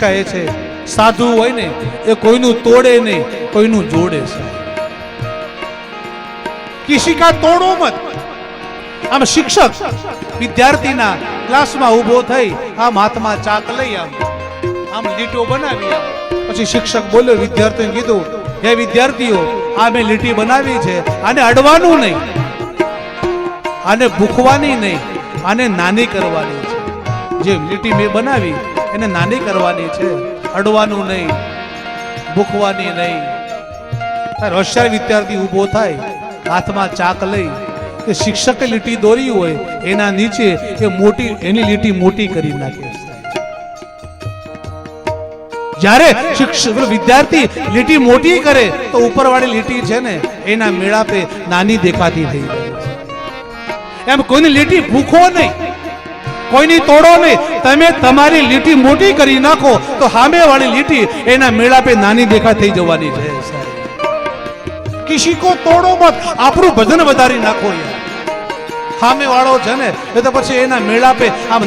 કહે છે સાધુ હોય ને એ કોઈનું તોડે નહીં, કોઈનું જોડે છે. કિસી કા તોડો મત. આમ શિક્ષક વિદ્યાર્થીના ક્લાસમાં ઊભો થઈ આમ હાથમાં ચાક લઈ આમ લીટો બનાવી પછી શિક્ષક બોલ્યો, વિદ્યાર્થીઓને કીધું, હે વિદ્યાર્થીઓ, આ મેં લીટી બનાવી છે, આને અડવાનું નહીં, આને ભૂખવાની નહીં, આને નાની કરવાની છે. જે લીટી મેં બનાવી એને નાની કરવાની છે, અડવાનું નહીં, ભૂખવાની નહીં. હોશિયાર વિદ્યાર્થી ઊભો થાય હાથમાં ચાક લઈ, કે શિક્ષકે લીટી દોરી હોય એના નીચે એ મોટી એની લીટી મોટી કરી નાખે. જ્યારે શિક્ષક વિદ્યાર્થી લીટી મોટી કરે તો ઉપરવાળી લીટી છે ને એના મેળાપે નાની દેખાતી થઈ જાય. એમ કોઈની લીટી ભૂખો નહીં, કોઈની તોડો નહીં. તમે તમારી લીટી મોટી કરી નાખો તો સામે વાળી લીટી એના મેળાપે નાની દેખા થઈ જવાની છે. કિસી કો તોડો મત. આપણું ભજન વધારી નાખો. સામે વાળો છે ને એ તો પછી એના મેળાપે આમ